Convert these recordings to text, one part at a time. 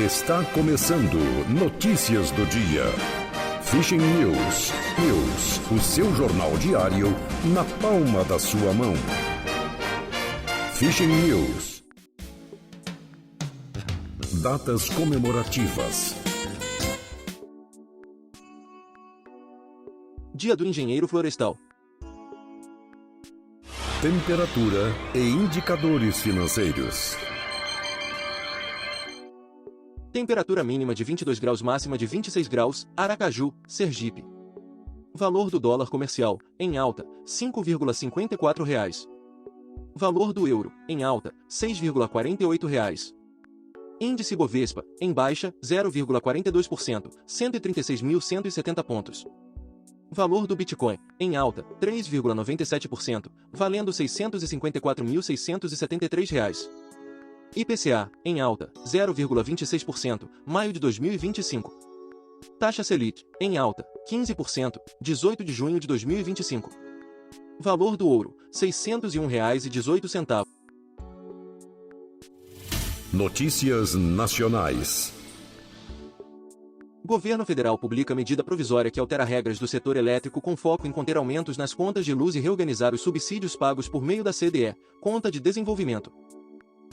Está começando Notícias do Dia. Fishing News. O seu jornal diário na palma da sua mão. Fishing News. Datas comemorativas. Dia do Engenheiro Florestal. Temperatura e indicadores financeiros. Temperatura mínima de 22 graus, máxima de 26 graus, Aracaju, Sergipe. Valor do dólar comercial, em alta, R$ 5,54. Valor do euro, em alta, R$ 6,48. Índice Bovespa, em baixa, 0,42%, 136.170 pontos. Valor do Bitcoin, em alta, 3,97%, valendo R$ 654.673. IPCA, em alta, 0,26%, maio de 2025. Taxa Selic, em alta, 15%, 18 de junho de 2025. Valor do ouro, R$ 601,18. Notícias nacionais. Governo Federal publica medida provisória que altera regras do setor elétrico com foco em conter aumentos nas contas de luz e reorganizar os subsídios pagos por meio da CDE, Conta de Desenvolvimento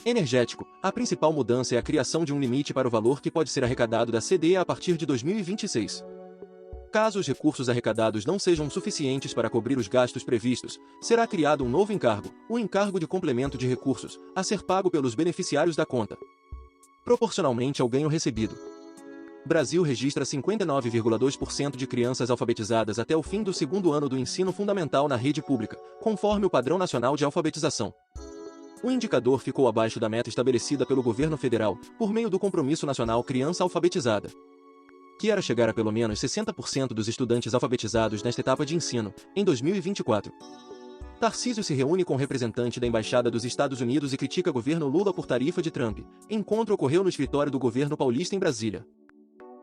Energético. A principal mudança é a criação de um limite para o valor que pode ser arrecadado da CDE a partir de 2026. Caso os recursos arrecadados não sejam suficientes para cobrir os gastos previstos, será criado um novo encargo, o encargo de complemento de recursos, a ser pago pelos beneficiários da conta, proporcionalmente ao ganho recebido. Brasil registra 59,2% de crianças alfabetizadas até o fim do segundo ano do ensino fundamental na rede pública, conforme o Padrão Nacional de Alfabetização. O indicador ficou abaixo da meta estabelecida pelo governo federal, por meio do Compromisso Nacional Criança Alfabetizada, que era chegar a pelo menos 60% dos estudantes alfabetizados nesta etapa de ensino, em 2024. Tarcísio se reúne com representante da Embaixada dos Estados Unidos e critica governo Lula por tarifa de Trump. Encontro ocorreu no escritório do governo paulista em Brasília.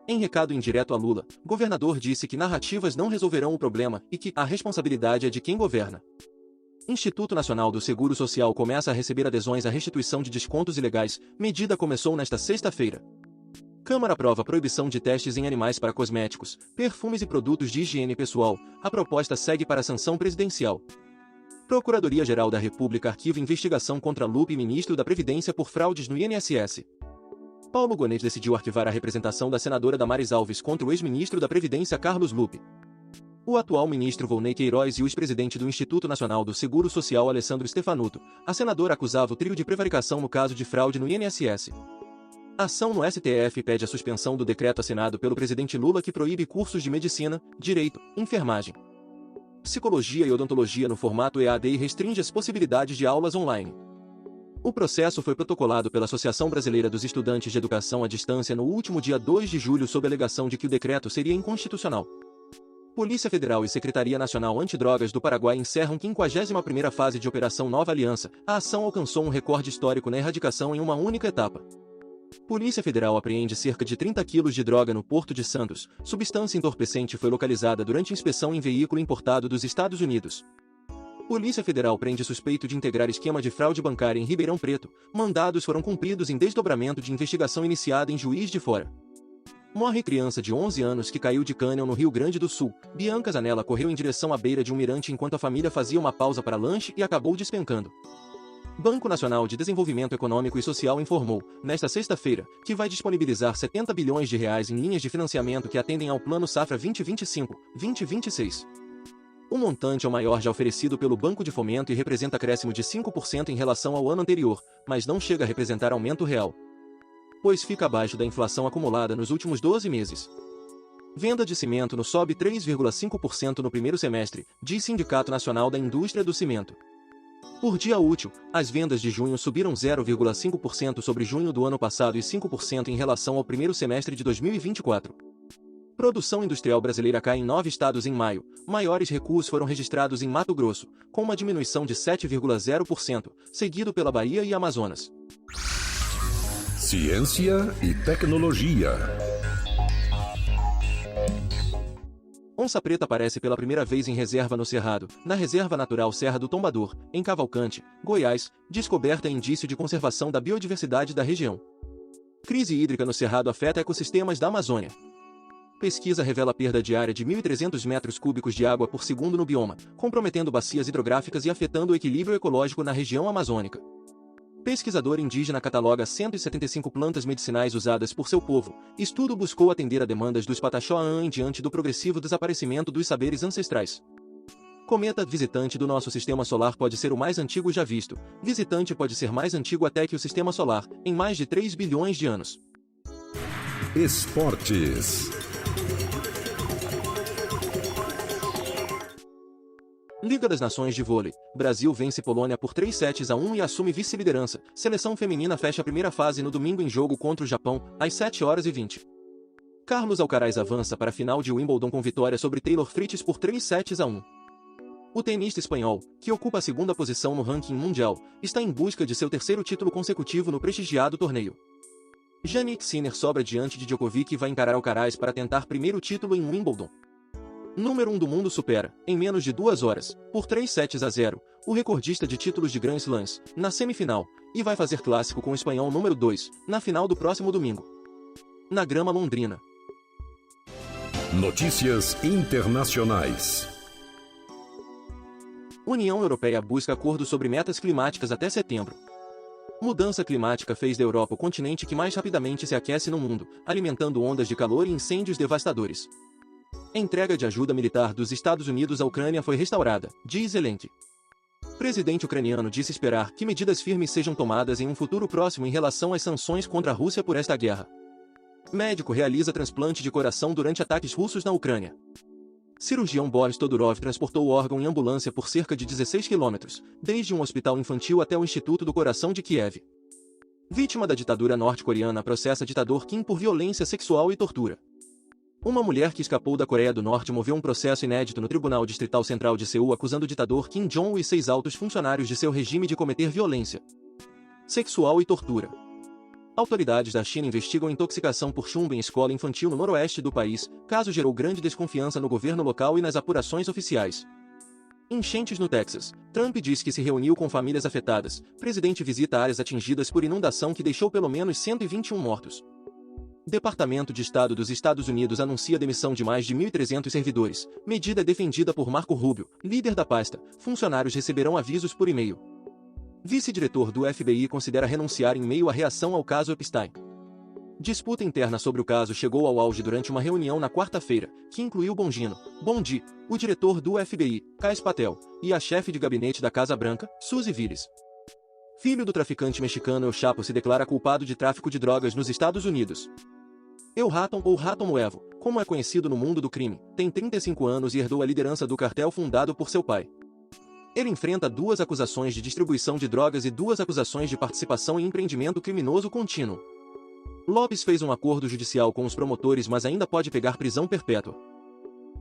Em recado indireto a Lula, governador disse que narrativas não resolverão o problema e que a responsabilidade é de quem governa. Instituto Nacional do Seguro Social começa a receber adesões à restituição de descontos ilegais. Medida começou nesta sexta-feira. Câmara aprova proibição de testes em animais para cosméticos, perfumes e produtos de higiene pessoal. A proposta segue para a sanção presidencial. Procuradoria-Geral da República arquiva investigação contra Lupe e ministro da Previdência por fraudes no INSS. Paulo Gonet decidiu arquivar a representação da senadora Damares Alves contra o ex-ministro da Previdência Carlos Lupe. O atual ministro Volney Queiroz e o ex-presidente do Instituto Nacional do Seguro Social Alessandro Stefanuto, a senadora acusava o trio de prevaricação no caso de fraude no INSS. A ação no STF pede a suspensão do decreto assinado pelo presidente Lula que proíbe cursos de medicina, direito, enfermagem, psicologia e odontologia no formato EAD e restringe as possibilidades de aulas online. O processo foi protocolado pela Associação Brasileira dos Estudantes de Educação à Distância no último dia 2 de julho sob a alegação de que o decreto seria inconstitucional. Polícia Federal e Secretaria Nacional Antidrogas do Paraguai encerram 51ª fase de Operação Nova Aliança. A ação alcançou um recorde histórico na erradicação em uma única etapa. Polícia Federal apreende cerca de 30 quilos de droga no Porto de Santos. Substância entorpecente foi localizada durante inspeção em veículo importado dos Estados Unidos. Polícia Federal prende suspeito de integrar esquema de fraude bancária em Ribeirão Preto. Mandados foram cumpridos em desdobramento de investigação iniciada em Juiz de Fora. Morre criança de 11 anos que caiu de cânion no Rio Grande do Sul. Bianca Zanella correu em direção à beira de um mirante enquanto a família fazia uma pausa para lanche e acabou despencando. Banco Nacional de Desenvolvimento Econômico e Social informou, nesta sexta-feira, que vai disponibilizar R$ 70 bilhões em linhas de financiamento que atendem ao Plano Safra 2025-2026. O montante é o maior já oferecido pelo Banco de Fomento e representa acréscimo de 5% em relação ao ano anterior, mas não chega a representar aumento real, pois fica abaixo da inflação acumulada nos últimos 12 meses. Venda de cimento no sobe 3,5% no primeiro semestre, diz Sindicato Nacional da Indústria do Cimento. Por dia útil, as vendas de junho subiram 0,5% sobre junho do ano passado e 5% em relação ao primeiro semestre de 2024. Produção industrial brasileira cai em 9 estados em maio. Maiores recuos foram registrados em Mato Grosso, com uma diminuição de 7,0%, seguido pela Bahia e Amazonas. Ciência e tecnologia. Onça preta aparece pela primeira vez em reserva no Cerrado, na Reserva Natural Serra do Tombador, em Cavalcante, Goiás, descoberta é indício de conservação da biodiversidade da região. Crise hídrica no Cerrado afeta ecossistemas da Amazônia. Pesquisa revela perda diária de 1.300 metros cúbicos de água por segundo no bioma, comprometendo bacias hidrográficas e afetando o equilíbrio ecológico na região amazônica. Pesquisador indígena cataloga 175 plantas medicinais usadas por seu povo. Estudo buscou atender a demandas dos Pataxó diante do progressivo desaparecimento dos saberes ancestrais. Cometa visitante do nosso sistema solar pode ser o mais antigo já visto. Visitante pode ser mais antigo até que o sistema solar, em mais de 3 bilhões de anos. Esportes. Liga das Nações de Vôlei. Brasil vence Polônia por 3-1 e assume vice-liderança. Seleção feminina fecha a primeira fase no domingo em jogo contra o Japão, às 7h20. Carlos Alcaraz avança para a final de Wimbledon com vitória sobre Taylor Fritz por 3-1. O tenista espanhol, que ocupa a segunda posição no ranking mundial, está em busca de seu terceiro título consecutivo no prestigiado torneio. Jannik Sinner sobra diante de Djokovic e vai encarar Alcaraz para tentar primeiro título em Wimbledon. Número 1 do mundo supera, em menos de 2 horas, por 3-0, o recordista de títulos de Grand Slams, na semifinal, e vai fazer clássico com o espanhol número 2, na final do próximo domingo. Na grama londrina. Notícias internacionais. União Europeia busca acordo sobre metas climáticas até setembro. Mudança climática fez da Europa o continente que mais rapidamente se aquece no mundo, alimentando ondas de calor e incêndios devastadores. A entrega de ajuda militar dos Estados Unidos à Ucrânia foi restaurada, diz Zelensky. Presidente ucraniano disse esperar que medidas firmes sejam tomadas em um futuro próximo em relação às sanções contra a Rússia por esta guerra. Médico realiza transplante de coração durante ataques russos na Ucrânia. Cirurgião Boris Todorov transportou o órgão em ambulância por cerca de 16 quilômetros, desde um hospital infantil até o Instituto do Coração de Kiev. Vítima da ditadura norte-coreana processa ditador Kim por violência sexual e tortura. Uma mulher que escapou da Coreia do Norte moveu um processo inédito no Tribunal Distrital Central de Seul acusando o ditador Kim Jong-un e 6 altos funcionários de seu regime de cometer violência sexual e tortura. Autoridades da China investigam intoxicação por chumbo em escola infantil no noroeste do país. Caso gerou grande desconfiança no governo local e nas apurações oficiais. Enchentes no Texas. Trump diz que se reuniu com famílias afetadas. Presidente visita áreas atingidas por inundação que deixou pelo menos 121 mortos. Departamento de Estado dos Estados Unidos anuncia demissão de mais de 1.300 servidores. Medida defendida por Marco Rubio, líder da pasta. Funcionários receberão avisos por e-mail. Vice-diretor do FBI considera renunciar em meio à reação ao caso Epstein. Disputa interna sobre o caso chegou ao auge durante uma reunião na quarta-feira, que incluiu Bongino, Bondi, o diretor do FBI, Kais Patel, e a chefe de gabinete da Casa Branca, Suzy Viles. Filho do traficante mexicano El Chapo se declara culpado de tráfico de drogas nos Estados Unidos. El Ratón, ou Ratón Nuevo, como é conhecido no mundo do crime, tem 35 anos e herdou a liderança do cartel fundado por seu pai. Ele enfrenta 2 acusações de distribuição de drogas e 2 acusações de participação em empreendimento criminoso contínuo. Lopes fez um acordo judicial com os promotores, mas ainda pode pegar prisão perpétua.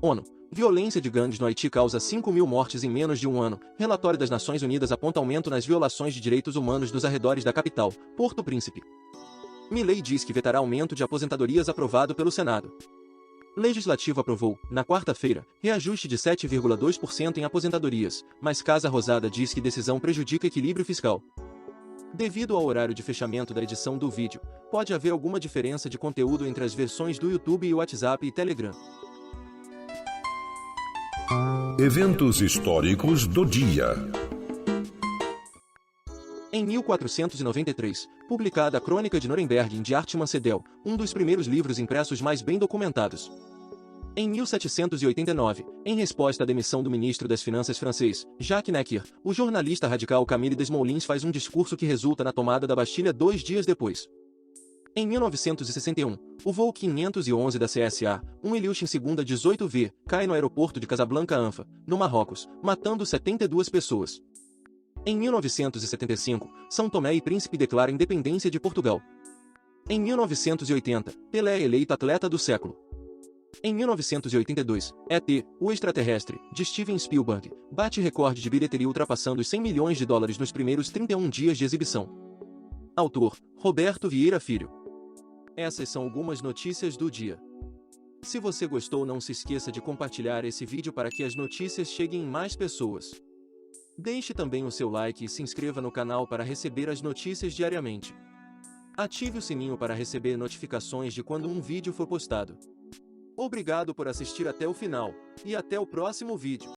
ONU. Violência de gangues no Haiti causa 5.000 mortes em menos de um ano. Relatório das Nações Unidas aponta aumento nas violações de direitos humanos nos arredores da capital, Porto Príncipe. Milei diz que vetará aumento de aposentadorias aprovado pelo Senado. Legislativo aprovou, na quarta-feira, reajuste de 7,2% em aposentadorias, mas Casa Rosada diz que decisão prejudica equilíbrio fiscal. Devido ao horário de fechamento da edição do vídeo, pode haver alguma diferença de conteúdo entre as versões do YouTube e WhatsApp e Telegram. Eventos históricos do dia. Em 1493, publicada a Crônica de Nuremberg de Artmann Sedel, um dos primeiros livros impressos mais bem documentados. Em 1789, em resposta à demissão do ministro das Finanças francês, Jacques Necker, o jornalista radical Camille Desmoulins faz um discurso que resulta na tomada da Bastilha 2 dias depois. Em 1961, o voo 511 da CSA, um Ilyushin II 18V, cai no aeroporto de Casablanca Anfa, no Marrocos, matando 72 pessoas. Em 1975, São Tomé e Príncipe declara independência de Portugal. Em 1980, Pelé é eleito atleta do século. Em 1982, E.T., o extraterrestre, de Steven Spielberg, bate recorde de bilheteria ultrapassando os US$100 milhões nos primeiros 31 dias de exibição. Autor, Roberto Vieira Filho. Essas são algumas notícias do dia. Se você gostou, não se esqueça de compartilhar esse vídeo para que as notícias cheguem em mais pessoas. Deixe também o seu like e se inscreva no canal para receber as notícias diariamente. Ative o sininho para receber notificações de quando um vídeo for postado. Obrigado por assistir até o final, e até o próximo vídeo.